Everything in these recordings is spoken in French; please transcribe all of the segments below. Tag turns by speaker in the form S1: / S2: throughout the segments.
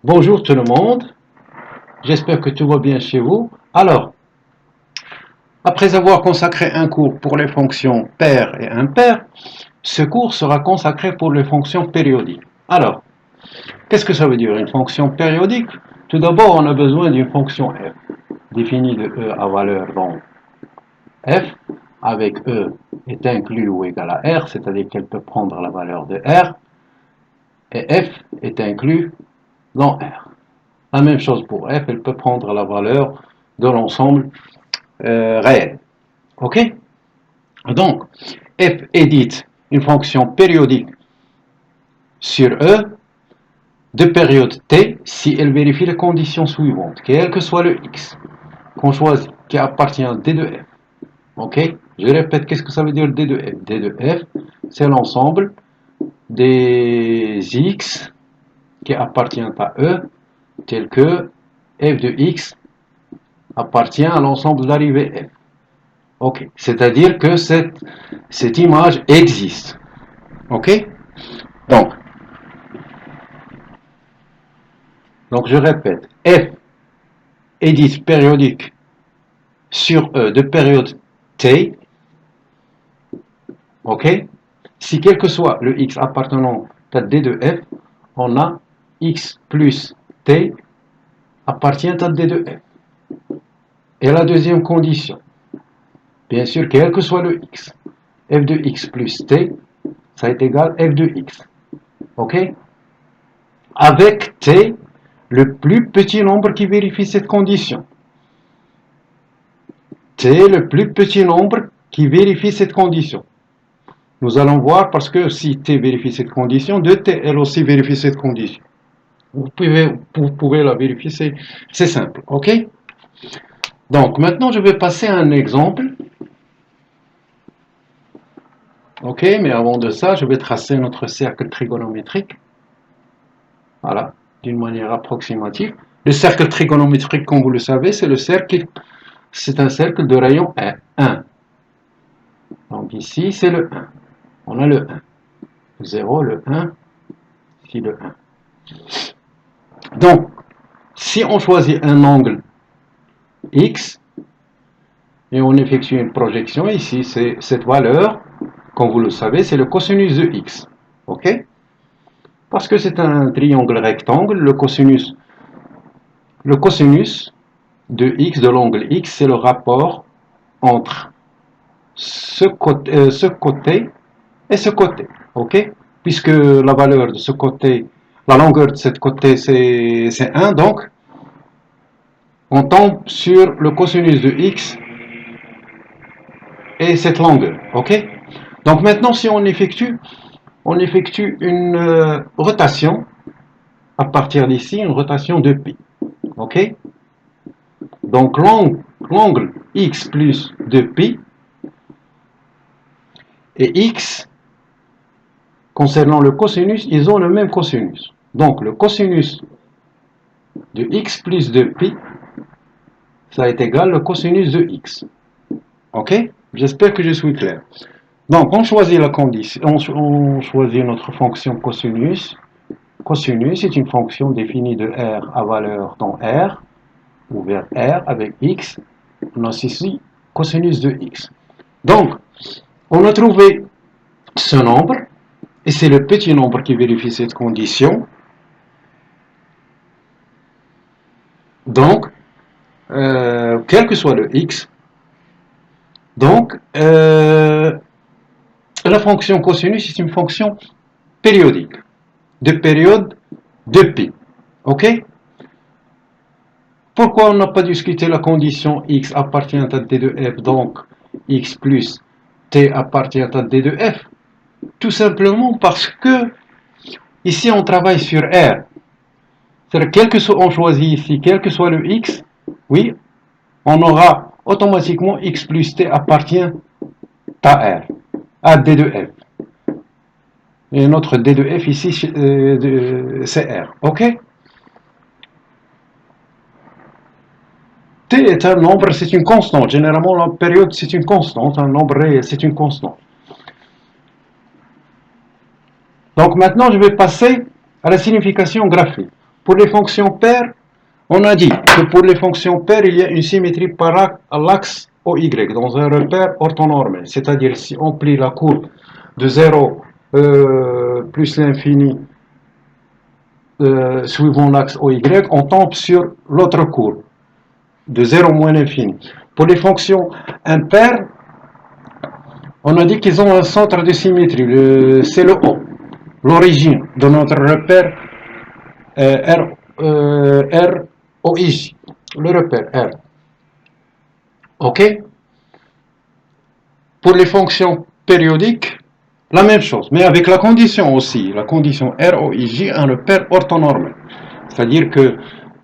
S1: Bonjour tout le monde, j'espère que tout va bien chez vous. Alors, après avoir consacré un cours pour les fonctions paires et impaires, ce cours sera consacré pour les fonctions périodiques. Alors, qu'est-ce que ça veut dire une fonction périodique? Tout d'abord, on a besoin d'une fonction f, définie de e à valeur donc f, avec e est inclus ou égal à r, c'est-à-dire qu'elle peut prendre la valeur de r, et f est inclus dans r. La même chose pour f, elle peut prendre la valeur de l'ensemble réel. Ok? Donc, f est dite une fonction périodique sur E de période t si elle vérifie les conditions suivantes, quel que soit le x qu'on choisit, qui appartient à d de f. Ok? Je répète, qu'est-ce que ça veut dire d de f? D de f, c'est l'ensemble des x qui appartiennent à E, tel que f de x appartient à l'ensemble d'arrivée f. Ok, c'est-à-dire que cette image existe. Ok, donc je répète, f est dite périodique sur E de période t, ok, si quel que soit le x appartenant à d de f, on a x plus t appartient à d de f. Et la deuxième condition, bien sûr, quel que soit le x, f de x plus t, ça est égal f de x. Ok, avec t, le plus petit nombre qui vérifie cette condition. T est le plus petit nombre qui vérifie cette condition. Nous allons voir parce que si t vérifie cette condition, 2t elle aussi vérifie cette condition. Vous pouvez la vérifier, c'est simple. Ok? Donc maintenant je vais passer à un exemple. Ok, mais avant de ça, je vais tracer notre cercle trigonométrique. Voilà, d'une manière approximative. Le cercle trigonométrique, comme vous le savez, c'est un cercle de rayon 1. Donc ici, c'est le 1. On a le 1. 0, le 1, ici le 1. Donc, si on choisit un angle X, et on effectue une projection, ici, c'est cette valeur, comme vous le savez, c'est le cosinus de X. Ok? Parce que c'est un triangle rectangle, le cosinus de X, de l'angle X, c'est le rapport entre ce côté et ce côté. Ok? Puisque la valeur de ce côté, la longueur de ce côté, c'est 1, donc on tombe sur le cosinus de x et cette longueur. Ok? Donc maintenant, si on effectue une rotation à partir d'ici, une rotation de pi. Ok? Donc l'angle x plus 2pi et x, concernant le cosinus, ils ont le même cosinus. Donc le cosinus de x plus 2pi, ça est égal au cosinus de x. Ok? J'espère que je suis clair. Donc, on choisit la condition, on choisit notre fonction cosinus. Cosinus est une fonction définie de r à valeur dans r, ou vers r avec x. On a ici cosinus de x. Donc, on a trouvé ce nombre, et c'est le petit nombre qui vérifie cette condition. Donc, quel que soit le x, donc, la fonction cosinus est une fonction périodique, de période de pi. Ok? Pourquoi on n'a pas discuté la condition x appartient à d de f, donc x plus t appartient à d de f? Tout simplement parce que ici on travaille sur R. C'est-à-dire quel que soit on choisit ici, quel que soit le x, oui, on aura automatiquement x plus t appartient à R, à d de f. Et notre d de f ici, c'est R. Ok? T est un nombre, c'est une constante. Généralement, la période, c'est une constante. Un nombre réel, c'est une constante. Donc maintenant, je vais passer à la signification graphique. Pour les fonctions paires, on a dit que pour les fonctions paires, il y a une symétrie par l'axe OY dans un repère orthonormé. C'est-à-dire si on plie la courbe de 0 plus l'infini suivant l'axe OY, on tombe sur l'autre courbe de 0 moins l'infini. Pour les fonctions impaires, on a dit qu'ils ont un centre de symétrie, c'est le O, l'origine de notre repère ROIJ, le repère R. Ok? Pour les fonctions périodiques, la même chose, mais avec la condition aussi, la condition ROIJ, un repère orthonormé. C'est-à-dire que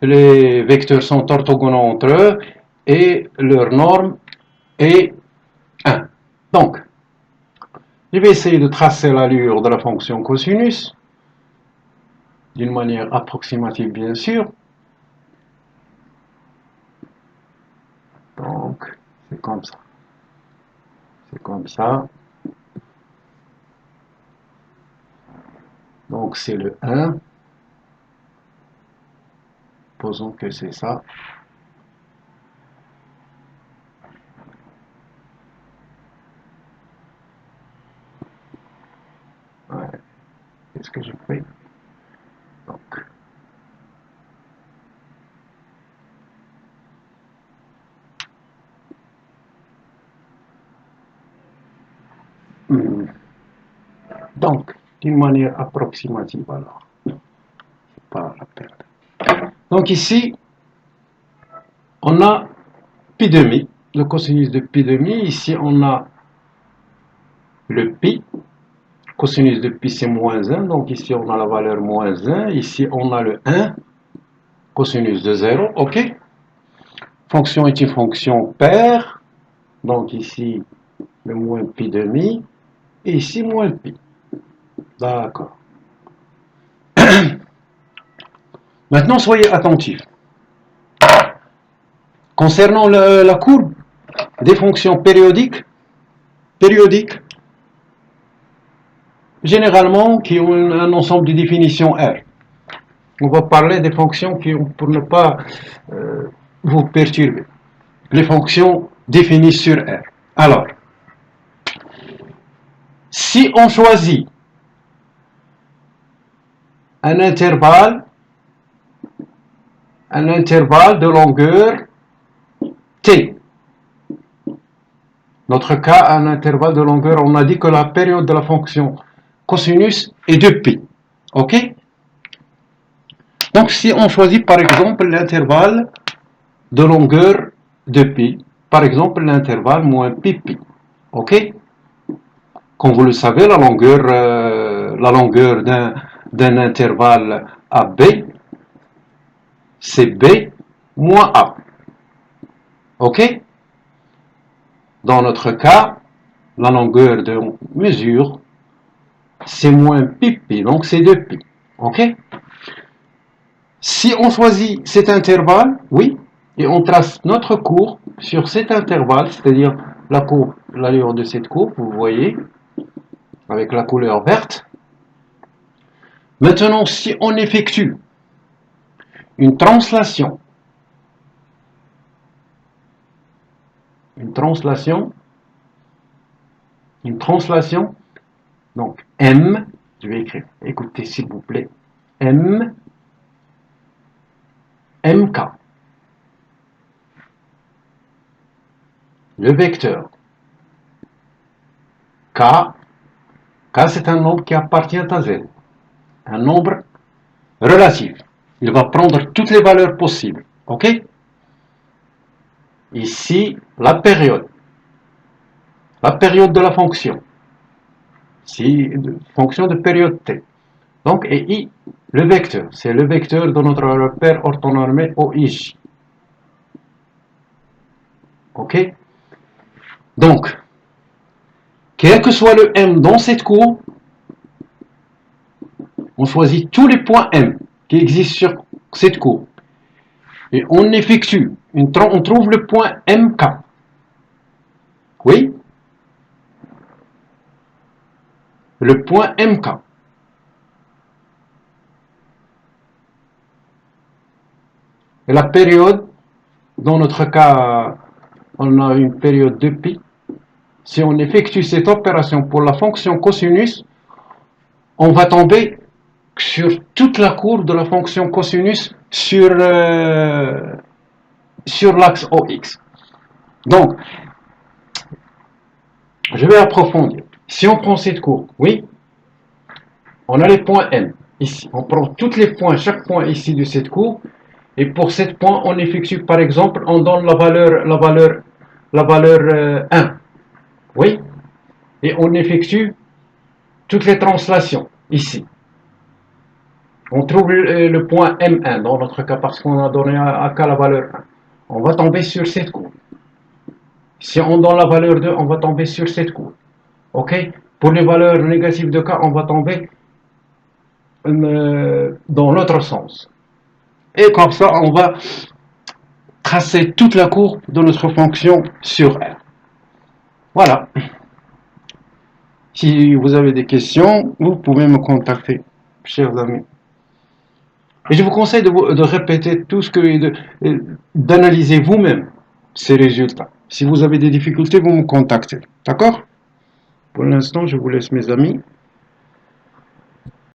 S1: les vecteurs sont orthogonaux entre eux et leur norme est 1. Donc, je vais essayer de tracer l'allure de la fonction cosinus, d'une manière approximative bien sûr. Donc, c'est comme ça. C'est comme ça. Donc, c'est le 1. Posons que c'est ça. Ouais. Qu'est-ce que je fais? Donc, donc d'une manière approximative alors. Pas la peine. Donc ici, on a pi demi, le cosinus de pi demi. Ici, on a le pi. Cosinus de pi, c'est moins 1. Donc ici, on a la valeur moins 1. Ici, on a le 1. Cosinus de 0. OK? Fonction est une fonction paire. Donc ici, le moins pi demi. Et ici, moins pi. D'accord. Maintenant, soyez attentifs. Concernant la courbe des fonctions périodiques, généralement qui ont un ensemble de définitions R. On va parler des fonctions qui ont, pour ne pas vous perturber, les fonctions définies sur R. Alors, si on choisit un intervalle de longueur T, notre cas, un intervalle de longueur, on a dit que la période de la fonction cosinus est de pi. OK? Donc, si on choisit par exemple l'intervalle de longueur de pi, par exemple l'intervalle moins pi pi. OK? Comme vous le savez, la longueur d'un intervalle AB, c'est B moins A. OK? Dans notre cas, la longueur de mesure, c'est moins pi pi, donc c'est 2pi. OK? Si on choisit cet intervalle, oui, et on trace notre courbe sur cet intervalle, c'est-à-dire la courbe, l'allure de cette courbe, vous voyez, avec la couleur verte. Maintenant, si on effectue une translation, donc M, je vais écrire, écoutez s'il vous plaît, MK, le vecteur K, c'est un nombre qui appartient à Z, un nombre relatif. Il va prendre toutes les valeurs possibles. OK? Ici, la période de la fonction. Ici, fonction de période t. Donc, et I, le vecteur. C'est le vecteur de notre repère orthonormé OIJ. OK? Donc, quel que soit le M dans cette courbe, on choisit tous les points M qui existent sur cette courbe. Et on effectue, on trouve le point MK. Oui? Le point MK. Et la période, dans notre cas, on a une période de pi. Si on effectue cette opération pour la fonction cosinus, on va tomber sur toute la courbe de la fonction cosinus sur l'axe OX. Donc, je vais approfondir. Si on prend cette courbe, oui, on a les points M. Ici, on prend tous les points, chaque point ici de cette courbe, et pour ce point, on effectue, par exemple, on donne la valeur 1. Oui, et on effectue toutes les translations ici. On trouve le point M1 dans notre cas parce qu'on a donné à K la valeur 1. On va tomber sur cette courbe. Si on donne la valeur 2, on va tomber sur cette courbe. Ok? Pour les valeurs négatives de K, on va tomber dans l'autre sens. Et comme ça, on va tracer toute la courbe de notre fonction sur R. Voilà. Si vous avez des questions, vous pouvez me contacter, chers amis. Et je vous conseille de répéter tout ce que, d'analyser vous-même ces résultats. Si vous avez des difficultés, vous me contactez. D'accord? Pour l'instant, je vous laisse, mes amis.